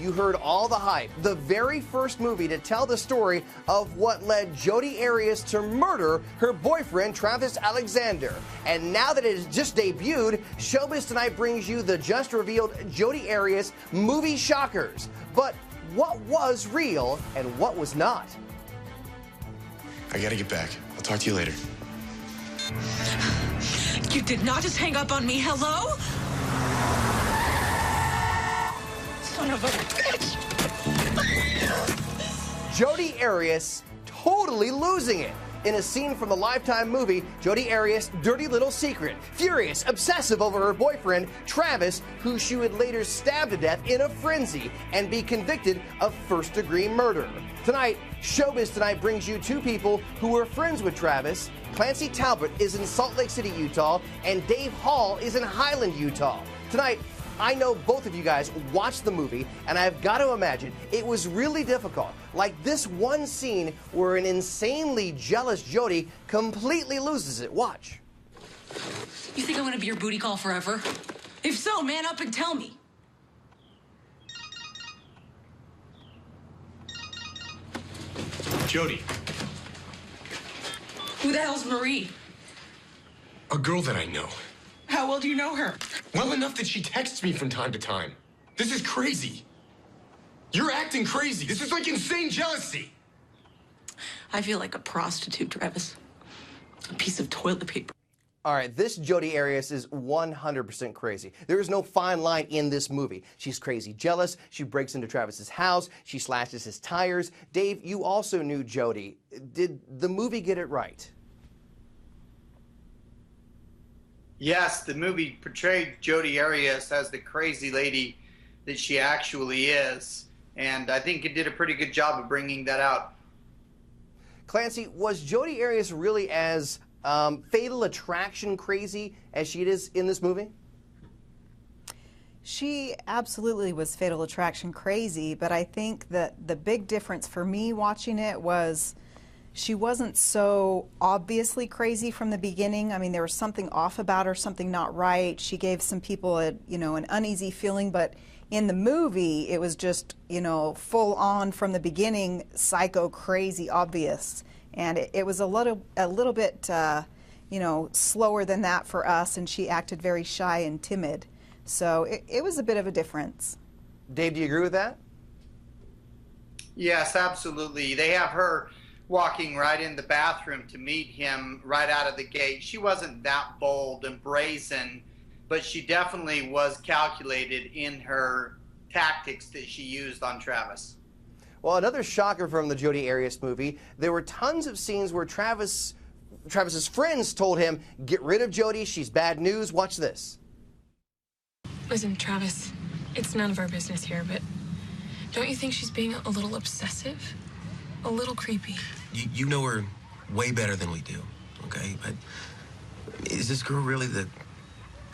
you heard all the hype. The very first movie to tell the story of what led Jodi Arias to murder her boyfriend, Travis Alexander. And now that it has just debuted, Showbiz Tonight brings you the just revealed Jodi Arias movie shockers. But what was real and what was not? I gotta get back. I'll talk to you later. You did not just hang up on me. Hello? Son of a bitch. Jodi Arias totally losing it. In a scene from the Lifetime movie, Jodi Arias' dirty little secret. Furious, obsessive over her boyfriend, Travis, who she would later stab to death in a frenzy and be convicted of first-degree murder. Tonight, Showbiz Tonight brings you two people who were friends with Travis. Clancy Talbot is in Salt Lake City, Utah, and Dave Hall is in Highland, Utah. Tonight, I know both of you guys watched the movie, and I've got to imagine it was really difficult. Like this one scene where an insanely jealous Jodi completely loses it. Watch. You think I want to be your booty call forever? If so, man up and tell me. Jodi. Who the hell's Marie? A girl that I know. How well do you know her? Well enough that she texts me from time to time. This is crazy. You're acting crazy. This is like insane jealousy. I feel like a prostitute, Travis. A piece of toilet paper. All right, this Jodi Arias is 100% crazy. There is no fine line in this movie. She's crazy jealous. She breaks into Travis's house. She slashes his tires. Dave, you also knew Jodi. Did the movie get it right? Yes, the movie portrayed Jodi Arias as the crazy lady that she actually is. And I think it did a pretty good job of bringing that out. Clancy, was Jodi Arias really as Fatal Attraction crazy as she is in this movie? She absolutely was Fatal Attraction crazy, but I think that the big difference for me watching it was she wasn't so obviously crazy from the beginning. I mean, there was something off about her, something not right. She gave some people an uneasy feeling, but in the movie, it was just, full on from the beginning, psycho, crazy, obvious. And it was a little bit, slower than that for us, and she acted very shy and timid. So it was a bit of a difference. Dave, do you agree with that? Yes, absolutely. They have her walking right in the bathroom to meet him right out of the gate. She wasn't that bold and brazen, but she definitely was calculated in her tactics that she used on Travis. Well, another shocker from the Jodi Arias movie, there were tons of scenes where Travis's friends told him, get rid of Jodi, she's bad news. Watch this. Listen, Travis, it's none of our business here, but don't you think she's being a little obsessive? A little creepy. You know her way better than we do, okay? Is this girl really the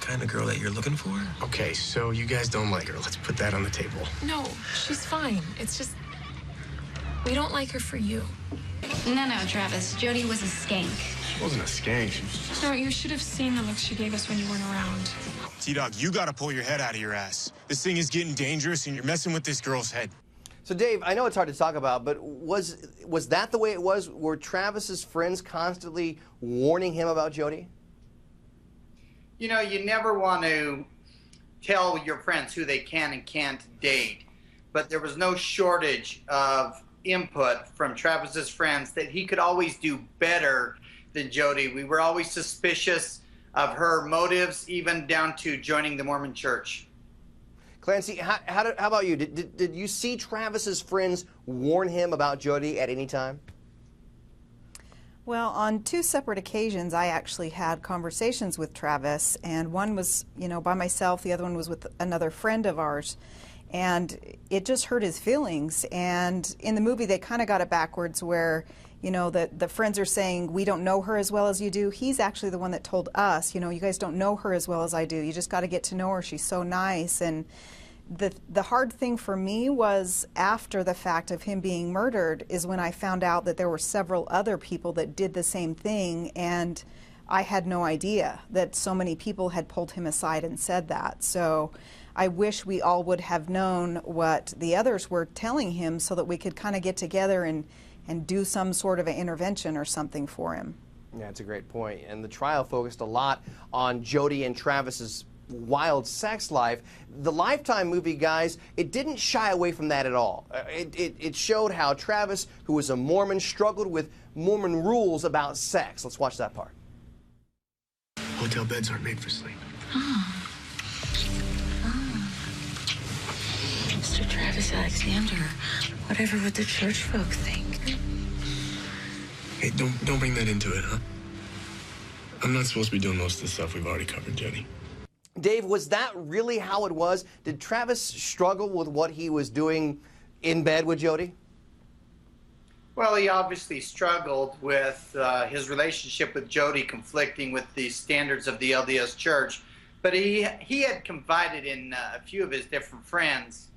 kind of girl that you're looking for? Okay, so you guys don't like her. Let's put that on the table. No, she's fine. It's just, we don't like her for you. No, Travis. Jodi was a skank. She wasn't a skank. She was just... No, you should have seen the look she gave us when you weren't around. T-Dog, you gotta pull your head out of your ass. This thing is getting dangerous, and you're messing with this girl's head. So, Dave, I know it's hard to talk about, but was that the way it was? Were Travis's friends constantly warning him about Jodi? You never want to tell your friends who they can and can't date, but there was no shortage of input from Travis's friends that he could always do better than Jodi. We were always suspicious of her motives, even down to joining the Mormon Church. Clancy, how about you? Did you see Travis's friends warn him about Jodi at any time? Well, on two separate occasions, I actually had conversations with Travis, and one was, by myself, the other one was with another friend of ours, and it just hurt his feelings. And in the movie, they kind of got it backwards where, the friends are saying, we don't know her as well as you do. He's actually the one that told us, you guys don't know her as well as I do. You just got to get to know her. She's so nice. And the hard thing for me was after the fact of him being murdered is when I found out that there were several other people that did the same thing, and I had no idea that so many people had pulled him aside and said that. So I wish we all would have known what the others were telling him so that we could kind of get together and do some sort of an intervention or something for him. Yeah, it's a great point. And the trial focused a lot on Jodi and Travis's wild sex life. The Lifetime movie, guys, it didn't shy away from that at all. It showed how Travis, who was a Mormon, struggled with Mormon rules about sex. Let's watch that part. Hotel beds aren't made for sleep. Mr. Travis Alexander, whatever would the church folk think? Hey, don't bring that into it, huh? I'm not supposed to be doing most of the stuff we've already covered, Jodi. Dave, was that really how it was? Did Travis struggle with what he was doing in bed with Jodi? Well, he obviously struggled with his relationship with Jodi conflicting with the standards of the LDS Church, but he had confided in a few of his different friends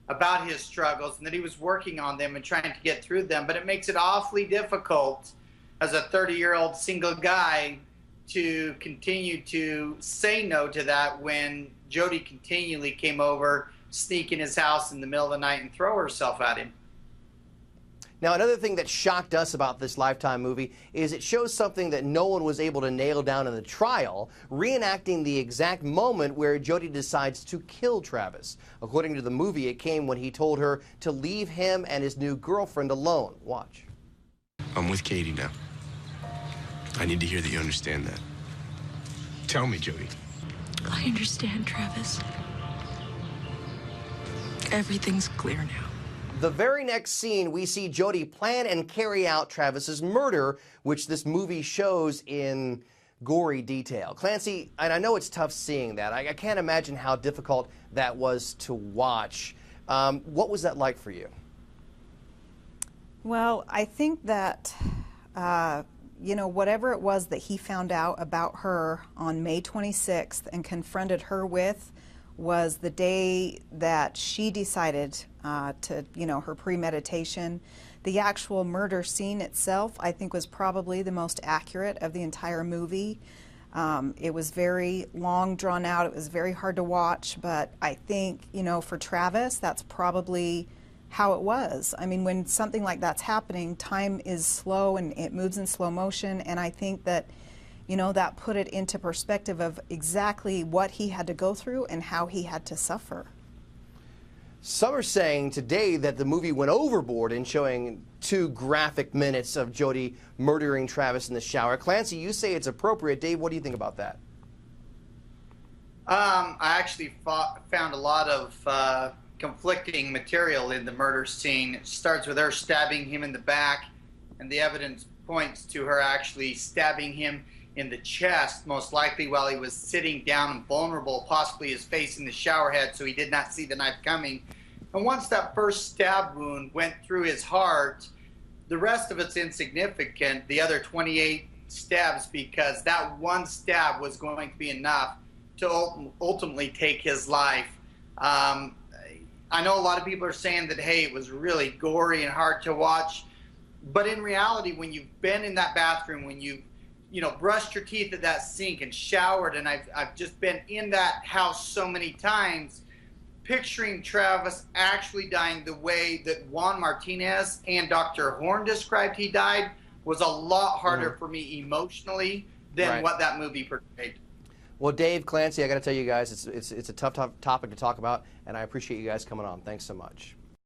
about his struggles and that he was working on them and trying to get through them, but it makes it awfully difficult as a 30-year-old single guy to continue to say no to that when Jodi continually came over, sneak in his house in the middle of the night and throw herself at him. Now, another thing that shocked us about this Lifetime movie is it shows something that no one was able to nail down in the trial, reenacting the exact moment where Jodi decides to kill Travis. According to the movie, it came when he told her to leave him and his new girlfriend alone. Watch. I'm with Katie now. I need to hear that you understand that. Tell me, Jodi. I understand, Travis. Everything's clear now. The very next scene, we see Jodi plan and carry out Travis's murder, which this movie shows in gory detail. Clancy, and I know it's tough seeing that. I can't imagine how difficult that was to watch. What was that like for you? Well, I think that, you know, whatever it was that he found out about her on May 26th and confronted her with was the day that she decided to, you know, her premeditation. The actual murder scene itself, I think, was probably the most accurate of the entire movie. It was very long, drawn out. It was very hard to watch, but I think, you know, for Travis, that's probably how it was. I mean, when something like that's happening, time is slow and it moves in slow motion, and I think that, you know, that put it into perspective of exactly what he had to go through and how he had to suffer. Some are saying today that the movie went overboard in showing 2 graphic minutes of Jodi murdering Travis in the shower. Clancy, you say it's appropriate. Dave, what do you think about that? I actually found a lot of conflicting material in the murder scene. It starts with her stabbing him in the back, and the evidence points to her actually stabbing him in the chest, most likely while he was sitting down and vulnerable, possibly his face in the shower head, so he did not see the knife coming. And once that first stab wound went through his heart, the rest of it's insignificant, the other 28 stabs, because that one stab was going to be enough to ultimately take his life. I know a lot of people are saying that, hey, it was really gory and hard to watch, but in reality, when you've been in that bathroom, when you've brushed your teeth at that sink and showered, and I've just been in that house so many times, picturing Travis actually dying the way that Juan Martinez and Dr. Horn described he died was a lot harder for me emotionally than what that movie portrayed. Well, Dave, Clancy, I got to tell you guys, it's a tough topic to talk about, and I appreciate you guys coming on. Thanks so much.